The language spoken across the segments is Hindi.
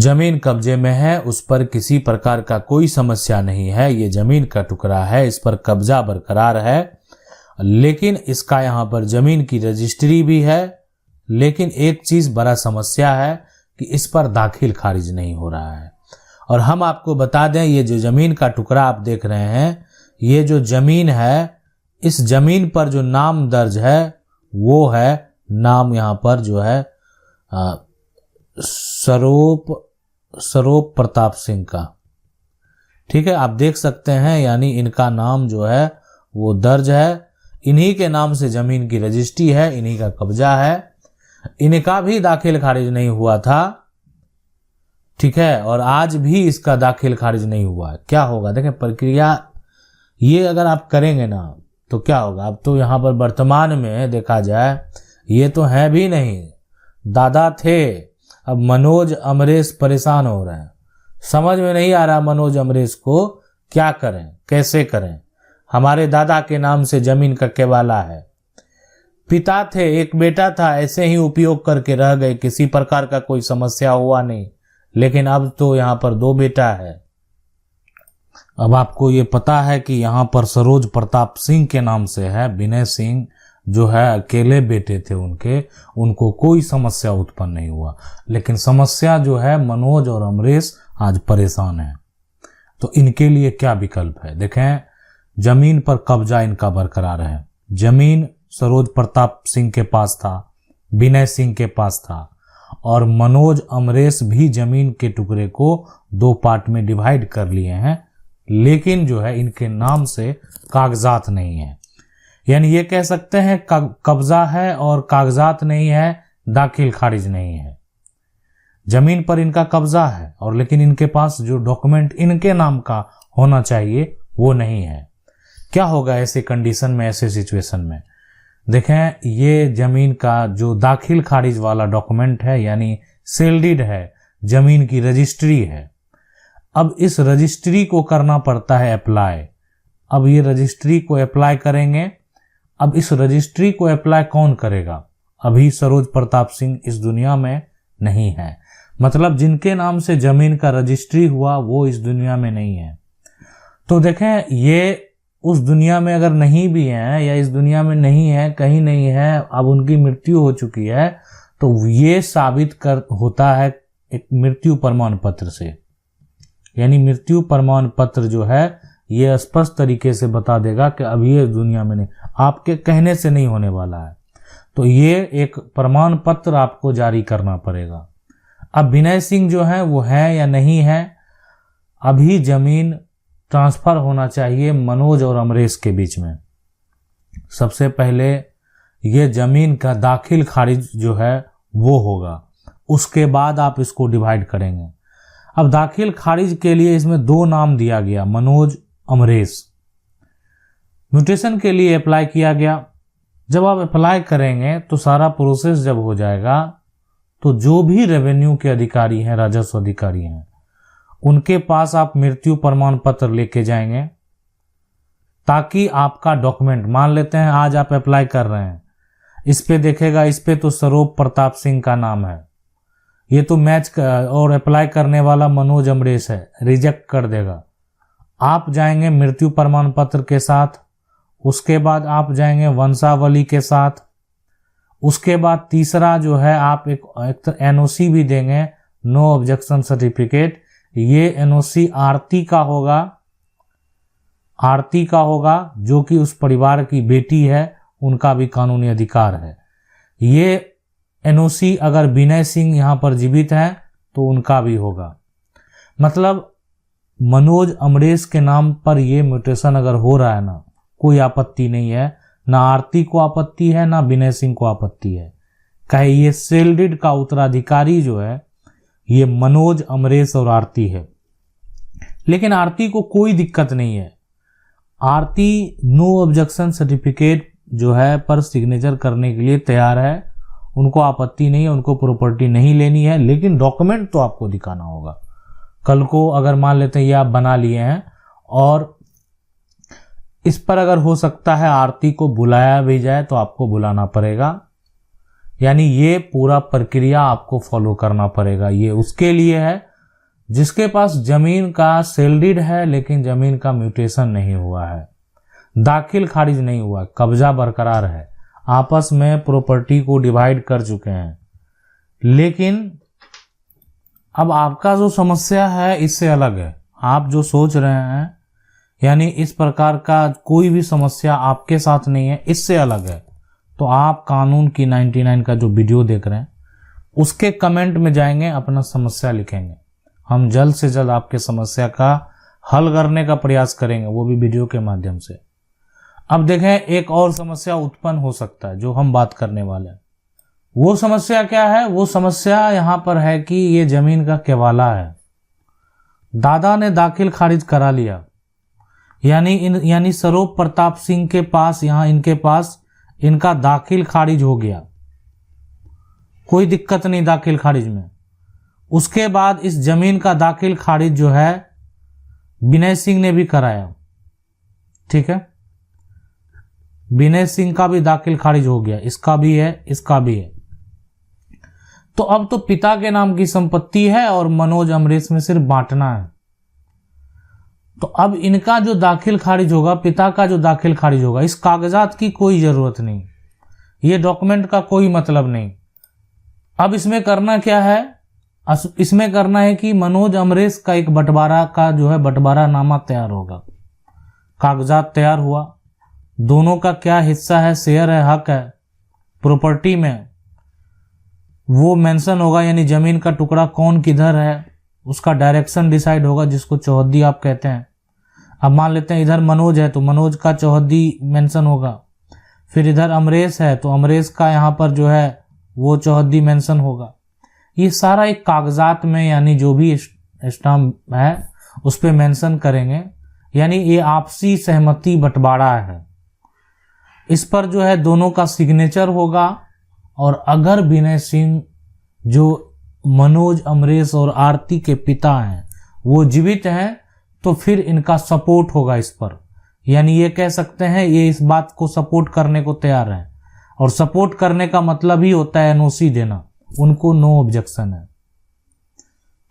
जमीन कब्जे में है, उस पर किसी प्रकार का कोई समस्या नहीं है, ये जमीन का टुकड़ा है, इस पर कब्जा बरकरार है, लेकिन इसका यहाँ पर जमीन की रजिस्ट्री भी है, लेकिन एक चीज बड़ा समस्या है कि इस पर दाखिल खारिज नहीं हो रहा है। और हम आपको बता दें, ये जो जमीन का टुकड़ा आप देख रहे हैं, ये जो जमीन है, इस जमीन पर जो नाम दर्ज है वो है, नाम यहाँ पर जो है सरोप प्रताप सिंह का। ठीक है, आप देख सकते हैं, यानी इनका नाम जो है वो दर्ज है, इन्हीं के नाम से जमीन की रजिस्ट्री है, इन्हीं का कब्जा है, इनका भी दाखिल खारिज नहीं हुआ था। ठीक है, और आज भी इसका दाखिल खारिज नहीं हुआ। क्या होगा देखें प्रक्रिया, ये अगर आप करेंगे ना तो क्या होगा। अब तो यहाँ पर वर्तमान में देखा जाए, ये तो है भी नहीं, दादा थे, अब मनोज अमरेश परेशान हो रहे हैं, समझ में नहीं आ रहा मनोज अमरेश को क्या करें, कैसे करें। हमारे दादा के नाम से जमीन का केवाला है, पिता थे, एक बेटा था, ऐसे ही उपयोग करके रह गए, किसी प्रकार का कोई समस्या हुआ नहीं, लेकिन अब तो यहाँ पर 2 बेटा है। अब आपको ये पता है कि यहाँ पर सरोज प्रताप सिंह के नाम से है, विनय सिंह जो है अकेले बेटे थे उनके, उनको कोई समस्या उत्पन्न नहीं हुआ, लेकिन समस्या जो है मनोज और अमरेश आज परेशान है। तो इनके लिए क्या विकल्प है। देखें, जमीन पर कब्जा इनका बरकरार है, जमीन सरोज प्रताप सिंह के पास था, विनय सिंह के पास था, और मनोज अमरेश भी जमीन के टुकड़े को 2 पार्ट में डिवाइड कर लिए हैं, लेकिन जो है इनके नाम से कागजात नहीं है। यानी ये कह सकते हैं कब्जा है और कागजात नहीं है, दाखिल खारिज नहीं है। जमीन पर इनका कब्जा है और लेकिन इनके पास जो डॉक्यूमेंट इनके नाम का होना चाहिए वो नहीं है। क्या होगा ऐसे कंडीशन में, ऐसे सिचुएशन में। देखें, ये जमीन का जो दाखिल खारिज वाला डॉक्यूमेंट है, यानी सेल डीड है, जमीन की रजिस्ट्री है। अब इस रजिस्ट्री को करना पड़ता है अप्लाई। अब ये रजिस्ट्री को अप्लाई करेंगे। अब इस रजिस्ट्री को अप्लाई कौन करेगा। अभी सरोज प्रताप सिंह इस दुनिया में नहीं है, मतलब जिनके नाम से जमीन का रजिस्ट्री हुआ वो इस दुनिया में नहीं है। तो देखें, ये उस दुनिया में अगर नहीं भी है या इस दुनिया में नहीं है, कहीं नहीं है, अब उनकी मृत्यु हो चुकी है, तो ये साबित कर होता है एक मृत्यु प्रमाण पत्र से। यानी मृत्यु प्रमाण पत्र जो है ये स्पष्ट तरीके से बता देगा कि अब ये दुनिया में नहीं, आपके कहने से नहीं होने वाला है। तो ये एक प्रमाण पत्र आपको जारी करना पड़ेगा। अब विनय सिंह जो है वो है या नहीं है, अभी जमीन ट्रांसफर होना चाहिए मनोज और अमरेश के बीच में। सबसे पहले ये जमीन का दाखिल खारिज जो है वो होगा, उसके बाद आप इसको डिवाइड करेंगे। अब दाखिल खारिज के लिए इसमें 2 नाम दिया गया, मनोज अमरेश। म्यूटेशन के लिए अप्लाई किया गया। जब आप अप्लाई करेंगे तो सारा प्रोसेस जब हो जाएगा तो जो भी रेवेन्यू के अधिकारी हैं, राजस्व अधिकारी हैं, उनके पास आप मृत्यु प्रमाण पत्र लेके जाएंगे, ताकि आपका डॉक्यूमेंट, मान लेते हैं आज आप अप्लाई कर रहे हैं, इस पे देखेगा, इस पे तो सरोज प्रताप सिंह का नाम है, ये तो मैच और अप्लाई करने वाला मनोज अमरेश है, रिजेक्ट कर देगा। आप जाएंगे मृत्यु प्रमाण पत्र के साथ, उसके बाद आप जाएंगे वंशावली के साथ, उसके बाद तीसरा जो है आप एक एनओसी भी देंगे, नो ऑब्जेक्शन सर्टिफिकेट। ये एनओसी आरती का होगा जो कि उस परिवार की बेटी है, उनका भी कानूनी अधिकार है। ये एनओसी अगर विनय सिंह यहाँ पर जीवित हैं तो उनका भी होगा। मतलब मनोज अमरेश के नाम पर ये म्यूटेशन अगर हो रहा है ना, कोई आपत्ति नहीं है, ना आरती को आपत्ति है, ना विनय सिंह को आपत्ति है। कहे ये सेल डीड का उत्तराधिकारी जो है ये मनोज अमरेश और आरती है। लेकिन आरती को कोई दिक्कत नहीं है, आरती नो ऑब्जेक्शन सर्टिफिकेट जो है पर सिग्नेचर करने के लिए तैयार है, उनको आपत्ति नहीं है, उनको प्रॉपर्टी नहीं लेनी है, लेकिन डॉक्यूमेंट तो आपको दिखाना होगा। कल को अगर मान लेते हैं ये आप बना लिए हैं और इस पर अगर हो सकता है आरती को बुलाया भी जाए तो आपको बुलाना पड़ेगा। यानी ये पूरा प्रक्रिया आपको फॉलो करना पड़ेगा। ये उसके लिए है जिसके पास जमीन का सेल डीड है लेकिन जमीन का म्यूटेशन नहीं हुआ है, दाखिल खारिज नहीं हुआ, कब्जा बरकरार है, आपस में प्रॉपर्टी को डिवाइड कर चुके हैं, लेकिन अब आपका जो समस्या है इससे अलग है। आप जो सोच रहे हैं यानी इस प्रकार का कोई भी समस्या आपके साथ नहीं है, इससे अलग है। तो आप कानून की 99 का जो वीडियो देख रहे हैं उसके कमेंट में जाएंगे, अपना समस्या लिखेंगे, हम जल्द से जल्द आपके समस्या का हल करने का प्रयास करेंगे, वो भी वीडियो के माध्यम से। अब देखें, एक और समस्या उत्पन्न हो सकता है जो हम बात करने वाले हैं। वो समस्या क्या है? वो समस्या यहाँ पर है कि ये जमीन का केवाला है, दादा ने दाखिल खारिज करा लिया, यानी सरोप प्रताप सिंह के पास, यहाँ इनके पास इनका दाखिल खारिज हो गया, कोई दिक्कत नहीं दाखिल खारिज में। उसके बाद इस जमीन का दाखिल खारिज जो है विनय सिंह ने भी कराया, ठीक है, विनय सिंह का भी दाखिल खारिज हो गया, इसका भी है, इसका भी है। तो अब तो पिता के नाम की संपत्ति है और मनोज अमरीश में सिर्फ बांटना है। तो अब इनका जो दाखिल खारिज होगा, पिता का जो दाखिल खारिज होगा, इस कागजात की कोई जरूरत नहीं, ये डॉक्यूमेंट का कोई मतलब नहीं। अब इसमें करना क्या है? इसमें करना है कि मनोज अमरीश का एक बंटवारा का जो है बंटवारा नामा तैयार होगा, कागजात तैयार हुआ, दोनों का क्या हिस्सा है, शेयर है, हक है प्रॉपर्टी में, वो मेंशन होगा, यानी जमीन का टुकड़ा कौन किधर है उसका डायरेक्शन डिसाइड होगा, जिसको चौहद्दी आप कहते हैं। अब मान लेते हैं इधर मनोज है तो मनोज का चौहद्दी मेंशन होगा, फिर इधर अमरीश है तो अमरीश का यहाँ पर जो है वो चौहद्दी मेंशन होगा। ये सारा एक कागजात में, यानी जो भी स्टाम्प है उस पर मेंशन करेंगे, यानी ये आपसी सहमति बंटवारा है। इस पर जो है दोनों का सिग्नेचर होगा, और अगर विनय सिंह जो मनोज अमरीश और आरती के पिता हैं वो जीवित हैं तो फिर इनका सपोर्ट होगा इस पर, यानी ये कह सकते हैं ये इस बात को सपोर्ट करने को तैयार है, और सपोर्ट करने का मतलब ही होता है एनओसी देना, उनको नो ऑब्जेक्शन है,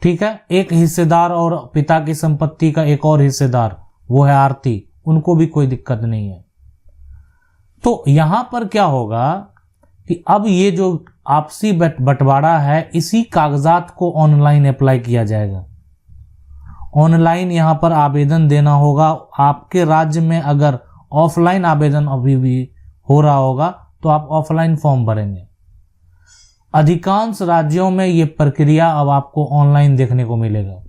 ठीक है। एक हिस्सेदार और पिता की संपत्ति का एक और हिस्सेदार वो है आरती, उनको भी कोई दिक्कत नहीं है। तो यहां पर क्या होगा कि अब ये जो आपसी बंटवारा है इसी कागजात को ऑनलाइन अप्लाई किया जाएगा, ऑनलाइन यहां पर आवेदन देना होगा। आपके राज्य में अगर ऑफलाइन आवेदन अभी भी हो रहा होगा तो आप ऑफलाइन फॉर्म भरेंगे। अधिकांश राज्यों में ये प्रक्रिया अब आपको ऑनलाइन देखने को मिलेगा,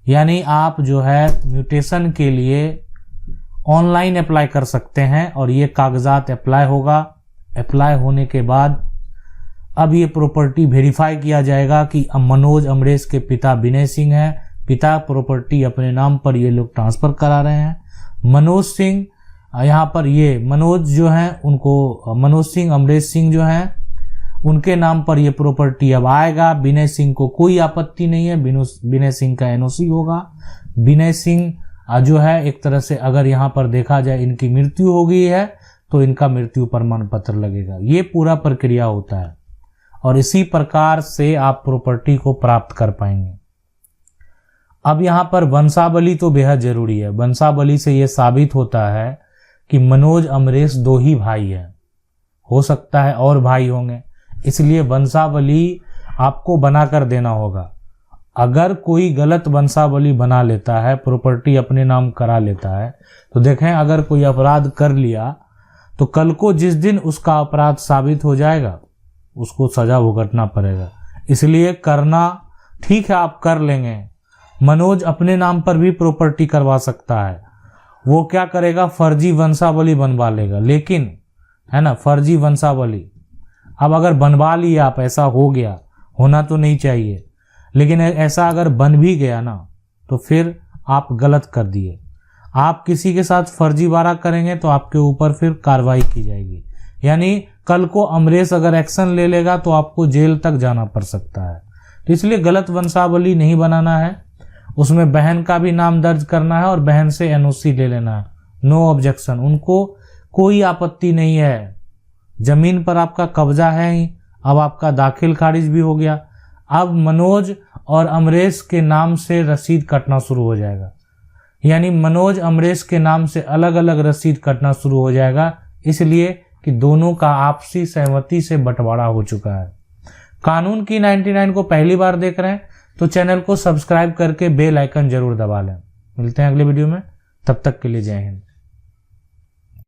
यानी आप जो है म्यूटेशन के लिए ऑनलाइन अप्लाई कर सकते हैं, और ये कागजात अप्लाई होगा। अप्लाई होने के बाद अब ये प्रॉपर्टी वेरीफाई किया जाएगा कि मनोज अमरीश के पिता विनय सिंह हैं, पिता प्रॉपर्टी अपने नाम पर ये लोग ट्रांसफर करा रहे हैं। मनोज सिंह यहाँ पर ये मनोज जो हैं उनको मनोज सिंह अमरीश सिंह जो हैं उनके नाम पर ये प्रॉपर्टी अब आएगा। विनय सिंह को कोई आपत्ति नहीं है, विनय सिंह का एनओसी होगा। विनय सिंह जो है एक तरह से अगर यहाँ पर देखा जाए इनकी मृत्यु हो गई है तो इनका मृत्यु प्रमाण पत्र लगेगा। ये पूरा प्रक्रिया होता है और इसी प्रकार से आप प्रॉपर्टी को प्राप्त कर पाएंगे। अब यहाँ पर वंशावली तो बेहद जरूरी है। वंशावली से ये साबित होता है कि मनोज अमरीश दो ही भाई हैं, हो सकता है और भाई होंगे, इसलिए वंशावली आपको बनाकर देना होगा। अगर कोई गलत वंशावली बना लेता है, प्रॉपर्टी अपने नाम करा लेता है, तो देखें अगर कोई अपराध कर लिया तो कल को जिस दिन उसका अपराध साबित हो जाएगा उसको सजा भुगतना पड़ेगा। इसलिए करना ठीक है, आप कर लेंगे। मनोज अपने नाम पर भी प्रॉपर्टी करवा सकता है, वो क्या करेगा, फर्जी वंशावली बनवा लेगा, लेकिन है ना, फर्जी वंशावली। अब अगर बनवा लिया आप, ऐसा हो गया, होना तो नहीं चाहिए, लेकिन ऐसा अगर बन भी गया ना तो फिर आप गलत कर दिए। आप किसी के साथ फर्जीवाड़ा करेंगे तो आपके ऊपर फिर कार्रवाई की जाएगी, यानी कल को अमरीश अगर एक्शन ले लेगा तो आपको जेल तक जाना पड़ सकता है। तो इसलिए गलत वंशावली नहीं बनाना है, उसमें बहन का भी नाम दर्ज करना है और बहन से एनओसी ले लेना है, नो ऑब्जेक्शन, उनको कोई आपत्ति नहीं है। जमीन पर आपका कब्जा है ही, अब आपका दाखिल खारिज भी हो गया। अब मनोज और अमरेश के नाम से रसीद कटना शुरू हो जाएगा। यानी मनोज अमरेश के नाम से अलग अलग रसीद कटना शुरू हो जाएगा, इसलिए कि दोनों का आपसी सहमति से बंटवारा हो चुका है। कानून की 99 को पहली बार देख रहे हैं तो चैनल को सब्सक्राइब करके बेल आइकन जरूर दबा लें। मिलते हैं अगले वीडियो में, तब तक के लिए जय हिंद।